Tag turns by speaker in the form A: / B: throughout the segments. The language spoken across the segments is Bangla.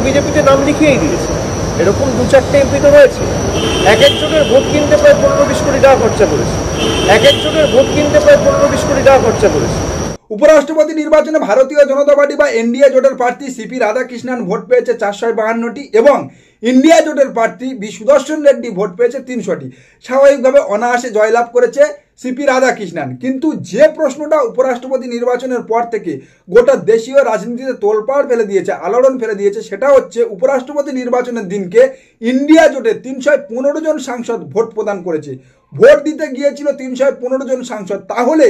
A: বিজেপিতে নাম লিখিয়েই দিয়েছে। এরকম 2-4টে এমপি তো রয়েছে। এক একজনের ভোট কিনতে প্রায় 15-20 কোটি টাকা খরচা করেছে। এক একজনের ভোট কিনতে প্রায় 15-20 কোটি টাকা খরচা করেছে।
B: উপরাষ্ট্রপতি নির্বাচনে ভারতীয় জনতা পার্টি বা এনডিএ জোটের প্রার্থী সিপি রাধাকৃষ্ণন ভোট পেয়েছে 452টি এবং ইন্ডিয়া জোটের প্রার্থী বি সুদর্শন রেড্ডি ভোট পেয়েছে 300টি। স্বাভাবিকভাবে অনায়াসে জয়লাভ করেছে সিপি রাধাকৃষ্ণন। কিন্তু যে প্রশ্নটা উপরাষ্ট্রপতি নির্বাচনের পর থেকে গোটা দেশীয় রাজনীতিতে তোলপাড় ফেলে দিয়েছে, আলোড়ন ফেলে দিয়েছে, সেটা হচ্ছে উপরাষ্ট্রপতি নির্বাচনের দিনকে ইন্ডিয়া জোটে 315 জন সাংসদ ভোট প্রদান করেছে। ভোট দিতে গিয়েছিল 315 জন সাংসদ। তাহলে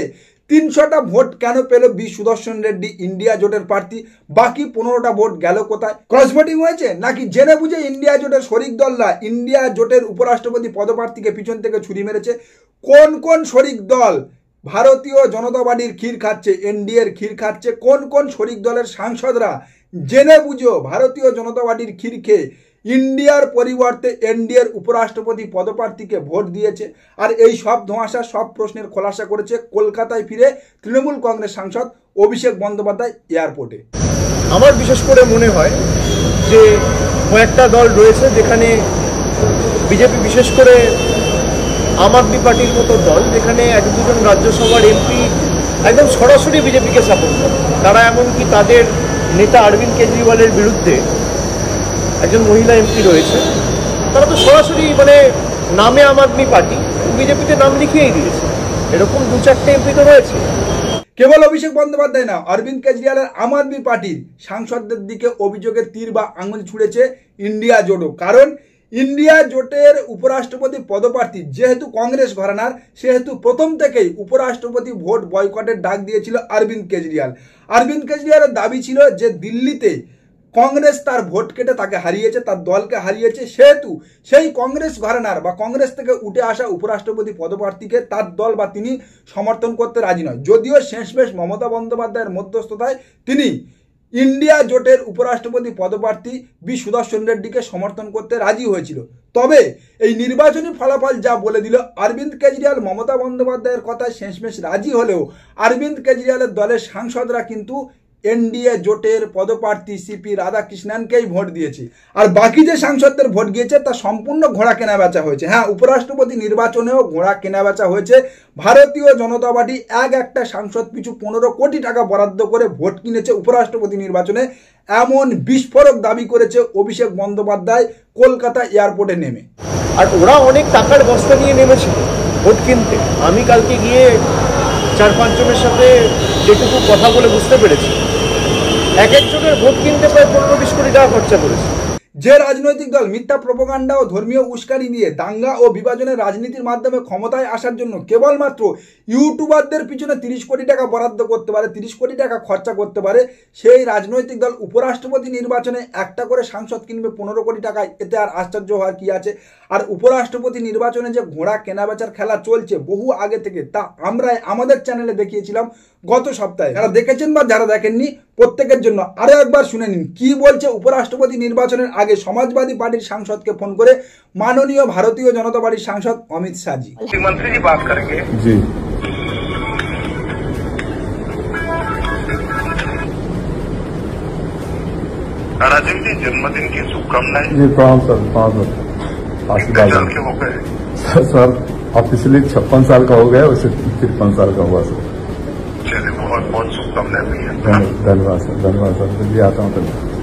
B: 300টা ভোট কেন পেল বি সুদর্শন রেড্ডি ইন্ডিয়া জোটের প্রার্থী? বাকি 15টা ভোট গেল কোথায়? ক্রস ভোটিং হয়েছে নাকি জেনে বুঝে ইন্ডিয়া জোটের শরিক দলরা ইন্ডিয়া জোটের উপরাষ্ট্রপতি পদপ্রার্থীকে পিছন থেকে ছুরি মেরেছে? কোন কোন শরিক দল ভারতীয় জনতা পার্টির ক্ষীর খাচ্ছে, এনডিএর ক্ষীর খাচ্ছে? কোন কোন শরিক দলের সাংসদরা জেনে বুঝে ভারতীয় জনতা পার্টির ক্ষীর খেয়ে ইন্ডিয়ার পরিবর্তে এনডিএর উপরাষ্ট্রপতি পদপ্রার্থীকে ভোট দিয়েছে? আর এই সব ধোঁয়াশা, সব প্রশ্নের খোলাসা করেছে কলকাতায় ফিরে তৃণমূল কংগ্রেস সাংসদ অভিষেক বন্দ্যোপাধ্যায় এয়ারপোর্টে।
A: আমার বিশেষ করে মনে হয় যে কয়েকটা দল রয়েছে যেখানে বিজেপি, বিশেষ করে আম আদমি পার্টির মতো দল, যেখানে 1-2 জন রাজ্যসভার এমপি একদম সরাসরি বিজেপিকে সাপোর্ট করে। তারা এমনকি তাদের নেতা অরবিন্দ কেজরিওয়ালের বিরুদ্ধে একজন মহিলা এমপি রয়েছে, তারা তো সরাসরি নামে আম আদমি পার্টি, বিজেপিতে নাম লিখিয়েই দিয়েছে। এরকম 2-4টে এমপি তো রয়েছে।
B: কেবল অভিষেক বন্দ্যোপাধ্যায় না, অরবিন্দ কেজরিওয়ালের আম আদমি পার্টির সাংসদদের দিকে অভিযোগের তীর বা আঙুল ছুঁড়েছে ইন্ডিয়া জোটও। কারণ ইন্ডিয়া জোটের উপরাষ্ট্রপতি পদপ্রার্থী যেহেতু কংগ্রেস ঘরানার, সেহেতু প্রথম থেকেই উপরাষ্ট্রপতি ভোট বয়কটের ডাক দিয়েছিল অরবিন্দ কেজরিওয়াল। অরবিন্দ কেজরিওয়ালের দাবি ছিল যে দিল্লিতে কংগ্রেস তার ভোট কেটে তাকে হারিয়েছে, তার দলকে হারিয়েছে, সেহেতু সেই কংগ্রেস ঘরানার বা কংগ্রেস থেকে উঠে আসা উপরাষ্ট্রপতি পদপ্রার্থীকে তার দল বা তিনি সমর্থন করতে রাজি নয়। যদিও শেষমেশ মমতা বন্দ্যোপাধ্যায়ের মধ্যস্থতায় তিনি ইন্ডিয়া জোটের উপরাষ্ট্রপতি পদপ্রার্থী বি সুদর্শন রেড্ডিকে সমর্থন করতে রাজি হয়েছিল। তবে এই নির্বাচনী ফলাফল যা বলে দিল, অরবিন্দ কেজরিওয়াল মমতা বন্দ্যোপাধ্যায়ের কথায় শেষমেশ রাজি হলেও অরবিন্দ কেজরিওয়ালের দলের সাংসদরা কিন্তু এনডিএ জোটের পদপ্রার্থী সিপি রাধাকৃষ্ণনকেই ভোট দিয়েছে। আর বাকি যে সাংসদদের ভোট গিয়েছে তা সম্পূর্ণ ঘোড়া কেনা বেচা হয়েছে। হ্যাঁ, উপরাষ্ট্রপতি নির্বাচনেও ঘোড়া কেনা বেচা হয়েছে। ভারতীয় জনতা পার্টি একটা সাংসদ পিছু 15 কোটি টাকা বরাদ্দ করে ভোট কিনেছে উপরাষ্ট্রপতি নির্বাচনে, এমন বিস্ফোরক দাবি করেছে অভিষেক বন্দ্যোপাধ্যায় কলকাতা এয়ারপোর্টে নেমে।
A: আর ওরা অনেক টাকার বস্তা নিয়ে নেমেছিল ভোট কিনতে। আমি কালকে গিয়ে 4-5 জনের সাথে যেটুকু কথা বলে বুঝতে পেরেছি, এক একজনের ভোট কিনতে প্রায় 15-20 কোটি টাকা খরচা করেছে।
B: যে রাজনৈতিক দল মিথ্যা প্রোপাগান্ডা ও ধর্মীয় উস্কানি দিয়ে দাঙ্গা ও বিভাজনের রাজনীতির মাধ্যমে ক্ষমতায় আসার জন্য কেবলমাত্র ইউটিউবারদের পিছনে 30 কোটি টাকা বরাদ্দ করতে পারে, 30 কোটি টাকা খরচা করতে পারে, সেই রাজনৈতিক দল উপরাষ্ট্রপতি নির্বাচনে একটা করে সাংসদ কিনবে 15 কোটি টাকায়। এতে আর আশ্চর্য হওয়ার কি আছে? আর উপরাষ্ট্রপতি নির্বাচনে যে ঘোড়া কেনাবেচার খেলা চলছে বহু আগে থেকে, তা আমরা আমাদের চ্যানেলে দেখিয়েছিলাম গত সপ্তাহে। যারা দেখেছেন বা যারা দেখেননি প্রত্যেকের জন্য আরো একবার শুনে নিন কি বলছে উপরাষ্ট্রপতি নির্বাচনের আগে সমাজবাদী পার্টির সাংসদকে ফোন করে মাননীয় ভারতীয় জনতা পার্টির সাংসদ অমিত শাহ জি।
C: मंत्री जी बात करेंगे
D: जी।
C: राजीव जी जन्मदिन की शुभकामनाएं।
D: जी प्रणाम सर, प्रणाम सर, आशीर्वाद।
C: साल के हो गए
D: सर ऑफिशियली 56 साल का हो गया, वैसे 53 साल का हुआ सर।
C: चलिए बहुत बहुत शुभकामनाएं भैया।
D: धन्यवाद सर, धन्यवाद सर, दिल्ली आता हूँ धन्यवाद।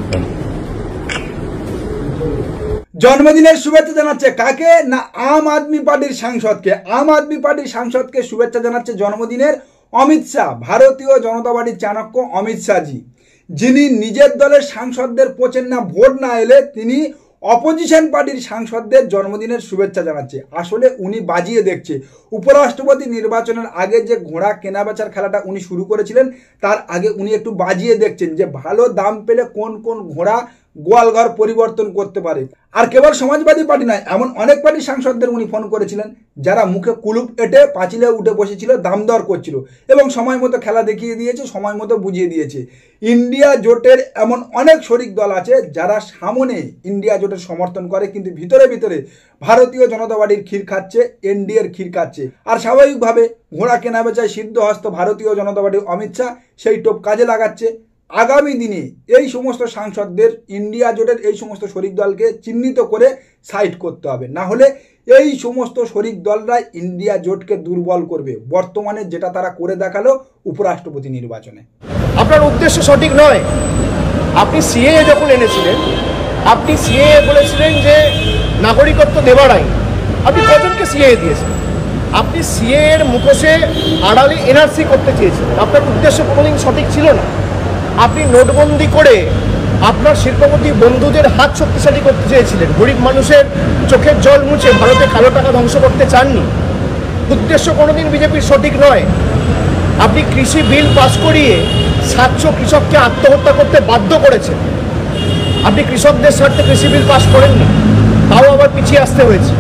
B: জন্মদিনের শুভেচ্ছা জানাচ্ছে কাকে? না আম আদমি পার্টির সাংসদকে। আম আদমি পার্টির সাংসদকে শুভেচ্ছা জানাচ্ছে জন্মদিনের অমিত শাহ, ভারতীয় জনতা পার্টির চাণক্য অমিত শাহজি, যিনি নিজের দলের সাংসদদের পচেন না ভোট না এলে তিনি অপোজিশন পার্টির সাংসদদের জন্মদিনের শুভেচ্ছা জানাচ্ছে। আসলে উনি বাজিয়ে দেখছে। উপরাষ্ট্রপতি নির্বাচনের আগে যে ঘোড়া কেনাবেচার খেলাটা উনি শুরু করেছিলেন, তার আগে উনি একটু বাজিয়ে দেখছেন যে ভালো দাম পেলে কোন কোন ঘোড়া গোয়ালঘর পরিবর্তন করতে পারে। আর কেবল সমাজবাদী পার্টি নয়, এমন অনেক পার্টির সাংসদদের উনি ফোন করেছিলেন যারা মুখে কুলুপ এঁটে পাঁচিলে উঠে বসেছিল, দাম দর করছিল এবং সময় মতো খেলা দেখিয়ে দিয়েছে, সময় মতো বুঝিয়ে দিয়েছে। ইন্ডিয়া জোটের এমন অনেক শরিক দল আছে যারা সামনে ইন্ডিয়া জোটের সমর্থন করে, কিন্তু ভিতরে ভিতরে ভারতীয় জনতা পার্টির ক্ষীর খাচ্ছে, এনডিএর ক্ষীর খাচ্ছে। আর স্বাভাবিকভাবে ঘোড়া কেনা বেচায় সিদ্ধহস্ত ভারতীয় জনতা পার্টির অমিত শাহ সেই টোপ কাজে লাগাচ্ছে। আগামী দিনে এই সমস্ত সাংসদদের ইন্ডিয়া জোটের এই সমস্ত শরিক দলকে চিহ্নিত করে সাইড করতে হবে, না হলে এই সমস্ত শরিক দলরা ইন্ডিয়া জোটকে দুর্বল করবে, বর্তমানে যেটা তারা করে দেখালো উপরাষ্ট্রপতি নির্বাচনে।
A: আপনার উদ্দেশ্য সঠিক নয়। আপনি সিএএ যখন এনেছিলেন, আপনি সিএএ বলেছিলেন যে নাগরিকত্ব দেওয়ার আইন। আপনি কজনকে সিএএ দিয়েছেন? আপনি সিএএ এর মুখোশে আড়ালে এনআরসি করতে চেয়েছিলেন। আপনার উদ্দেশ্য কোনোদিন সঠিক ছিল না। আপনি নোটবন্দি করে আপনার শিল্পপতি বন্ধুদের হাত শক্তিশালী করতে চেয়েছিলেন। গরিব মানুষের চোখের জল মুছে ভারতে কালো টাকা ধ্বংস করতে চাননি। উদ্দেশ্য কোনোদিন বিজেপির সঠিক নয়। আপনি কৃষি বিল পাস করিয়ে 700 কৃষককে আত্মহত্যা করতে বাধ্য করেছেন। আপনি কৃষকদের স্বার্থে কৃষি বিল পাস করেননি, তাও আবার পিছিয়ে আসতে হয়েছে।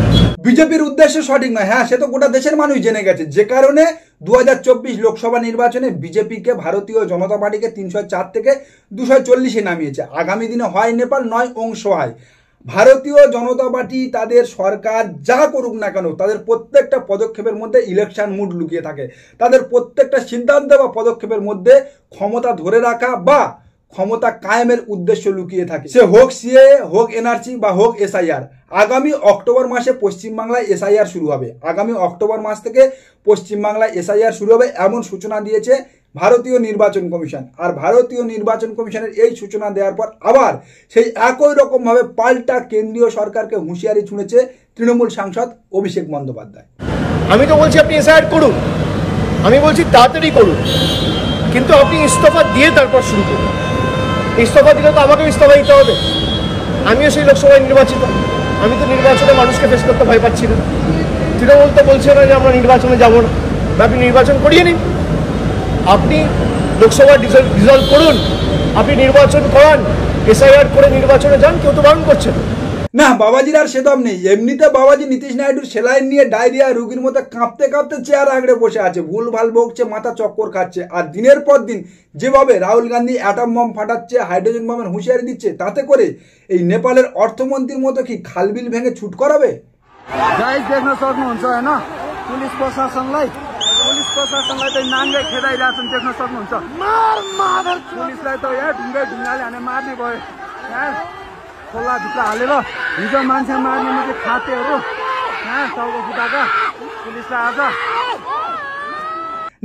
B: বিজেপির উদ্দেশ্য সঠিক নয়, হ্যাঁ সে তো গোটা দেশের মানুষ জেনে গেছে, যে কারণে 2024 লোকসভা নির্বাচনে বিজেপিকে ভারতীয় জনতা পার্টিকে 304 থেকে 240-এ নামিয়েছে। আগামী দিনে হয় নেপাল, নয় অংশ হয়। ভারতীয় জনতা পার্টি তাদের সরকার যা করুক না কেন, তাদের প্রত্যেকটা পদক্ষেপের মধ্যে ইলেকশন মুড লুকিয়ে থাকে। তাদের প্রত্যেকটা সিদ্ধান্ত বা পদক্ষেপের মধ্যে ক্ষমতা ধরে রাখা বা ক্ষমতা কায়েমের উদ্দেশ্য লুকিয়ে থাকে। সে হোক সিএএ, হোক এনআরসি বা হোক এসআইআর। আগামী অক্টোবর মাসে পশ্চিমবাংলায় এসআইআর শুরু হবে। আগামী অক্টোবর মাস থেকে পশ্চিমবাংলায় এসআইআর শুরু হবে এমন সূচনা দিয়েছে ভারতীয় নির্বাচন কমিশন। আর ভারতীয় নির্বাচন কমিশনের এই সূচনা দেওয়ার পর আবার সেই একই রকমভাবে পাল্টা কেন্দ্রীয় সরকারকে হুঁশিয়ারি ছুঁড়েছে তৃণমূল সাংসদ অভিষেক বন্দ্যোপাধ্যায়।
A: আমি তো বলছি আপনি এসআইআর করুন, আমি বলছি তাড়াতাড়ি করুন, কিন্তু আপনি ইস্তফা দিয়ে তারপর শুরু করুন। ইস্তফা দিলে তো আমাকেও ইস্তফা দিতে হবে। আমিও সেই লোকসভায় নির্বাচিত। আমি তো নির্বাচনে মানুষকে ফেস করতে ভয় পাচ্ছি না। তৃণমূল তো বলছে না যে আমরা নির্বাচনে যাবো না। আপনি নির্বাচন করিয়ে নিন, আপনি লোকসভা ডিজলভ করুন, আপনি নির্বাচন করান, এসআইআর করে নির্বাচনে যান, কেউ তো বারণ করছে না।
B: না, বাবাজির আর সেদম নেই। এমনিতে বাবাজি নীতিশ নাইডুর সেলাইন নিয়ে ডায়রিয়া রোগীর মতো কাঁপতে কাঁপতে চেয়ার আগড়ে বসে আছে, ভুল ভাল বকছে, মাথা চক্কর খাচ্ছে। আর দিনের পর দিন যেভাবে রাহুল গান্ধী অ্যাটম বম ফাটাচ্ছে, হাইড্রোজেন বমের হুঁশিয়ারি দিচ্ছে, তাতে করে এই নেপালের অর্থমন্ত্রীর মতো কি খালবিল ভেঙে ছুট করাবে?
E: गाइस देख्न सक्नुहुन्छ हैन, पुलिस प्रशासनलाई त नाङ्गे खेदाइरहेछन्, देख्न सक्नुहुन्छ। पुलिसलाई त यहाँ ढुङ्गाले हाने मार्ने भयो। यहाँ खोला ढुक्का हालेर हिजो मान्छे मार्ने निकै खातेहरू यहाँ टाउको फुटाका पुलिसलाई आज।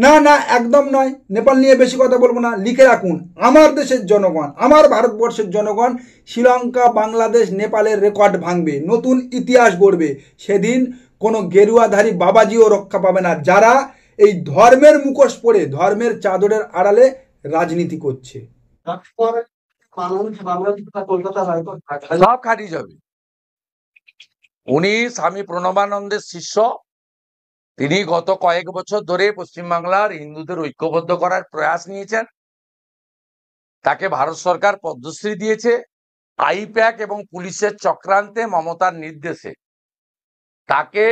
B: না না, একদম নয়। নেপাল নিয়ে বেশি কথা বলবো না, লিখে রাখুন। আমার দেশের জনগণ, আমার ভারতবর্ষের জনগণ শ্রীলঙ্কা, বাংলাদেশ, নেপালের রেকর্ড ভাঙবে, নতুন ইতিহাস গড়বে। সেদিন কোনো গেরুয়াধারী বাবাজিও রক্ষা পাবে না, যারা এই ধর্মের মুখোশ পরে ধর্মের চাদরের আড়ালে রাজনীতি করছে।
F: সব খারিজ হবে। উনি স্বামী প্রণবানন্দের শিষ্য। তিনি গত কয়েক বছর ধরে পশ্চিমবাংলার হিন্দুদের ঐক্যবদ্ধ করার প্রয়াস নিয়েছেন। তাকে ভারত সরকার পদ্মশ্রী দিয়েছে। আইপ্যাক এবং পুলিশের চক্রান্তে মমতার নির্দেশে তাকে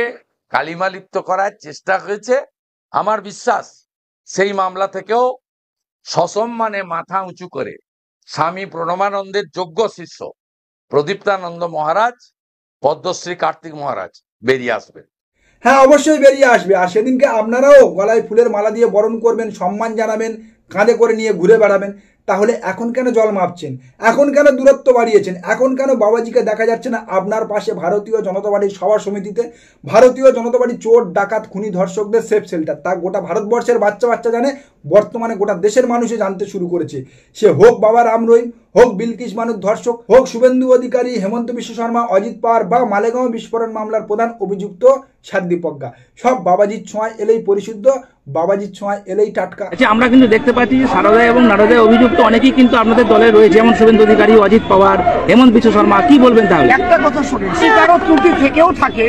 F: কালিমা লিপ্ত করার চেষ্টা হয়েছে। আমার বিশ্বাস সেই মামলা থেকেও সসম্মানে মাথা উঁচু করে স্বামী প্রণবানন্দের যোগ্য শিষ্য প্রদীপ্তানন্দ মহারাজ, পদ্মশ্রী কার্তিক মহারাজ বেরিয়ে আসবেন।
B: হ্যাঁ, অবশ্যই বেরিয়ে আসবে। আর সেদিনকে আপনারাও গলায় ফুলের মালা দিয়ে বরণ করবেন, সম্মান জানাবেন, কাঁধে করে নিয়ে ঘুরে বেড়াবেন। তাহলে এখন কেন জল মাপছেন? এখন কেন দূরত্ব বাড়িয়েছেন? এখন কেন বাবাজিকে দেখা যাচ্ছে না আপনার পাশে ভারতীয় জনতা পার্টির সভা সমিতিতে? ভারতীয় জনতা পার্টি চোর, ডাকাত, খুনি, ধর্ষকদের সেফ শেল্টার, তা গোটা ভারতবর্ষের বাচ্চা বাচ্চা জানে, বর্তমানে গোটা দেশের মানুষে জানতে শুরু করেছে। সে হোক বাবা রাম রহিম, হোক বিলকিস বানুর ধর্ষক, হোক শুভেন্দু অধিকারী, হেমন্ত বিশ্ব শর্মা, অজিত পাওয়ার বা মালেগাঁও বিস্ফোরণ মামলার প্রধান অভিযুক্ত সাধ্বী প্রজ্ঞা, সব বাবাজির ছোঁয়ায় এলেই পরিশুদ্ধ, বাবাজির ছোঁয়ায় এলেই টাটকা।
G: আচ্ছা, আমরা কিন্তু দেখতে পাচ্ছি যে সারদায় এবং নারদায় অভিযুক্ত অনেকেই কিন্তু আপনাদের দলে রয়েছে, যেমন শুভেন্দু অধিকারী, অজিত পাওয়ার, হেমন্ত বিশ্ব শর্মা। কি বলবেন তাহলে?
H: একটা কথা শুনুন, কারো ত্রুটি থেকেও থাকে,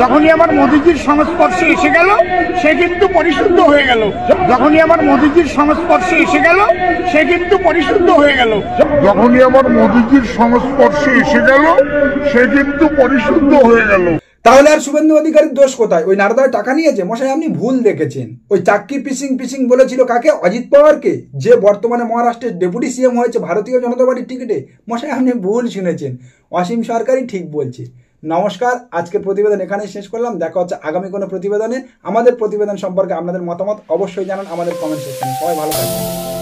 H: যখনই আমার মোদিজির সংস্পর্শে এসে গেল সে কিন্তু পরিশুদ্ধ হয়ে গেল। যখনই আমার মোদিজির সংস্পর্শে এসে গেল সে কিন্তু পরিশুদ্ধ হয়ে গেল।
I: যখনই আমার মোদিজির সংস্পর্শে এসে গেল সে কিন্তু পরিশুদ্ধ হয়ে গেল।
B: তাহলে আর শুভেন্দু অধিকারীর দোষ কোথায়? ওই নারদায় টাকা নিয়েছে? মশাই আপনি ভুল দেখেছেন। ওই চাক্কি পিসিং বলেছিল কাকে? অজিত পাওয়ারকে, যে বর্তমানে মহারাষ্ট্রের ডেপুটি সিএম হয়েছে ভারতীয় জনতা পার্টির টিকিটে। মশাই আপনি ভুল শুনেছেন, অসীম সরকারই ঠিক বলছে। নমস্কার, আজকের প্রতিবেদন এখানেই শেষ করলাম। দেখা হচ্ছে আগামী কোনো প্রতিবেদনে। আমাদের প্রতিবেদন সম্পর্কে আপনাদের মতামত অবশ্যই জানান আমাদের কমেন্ট সেকশনে। সবাই ভালো থাকবেন।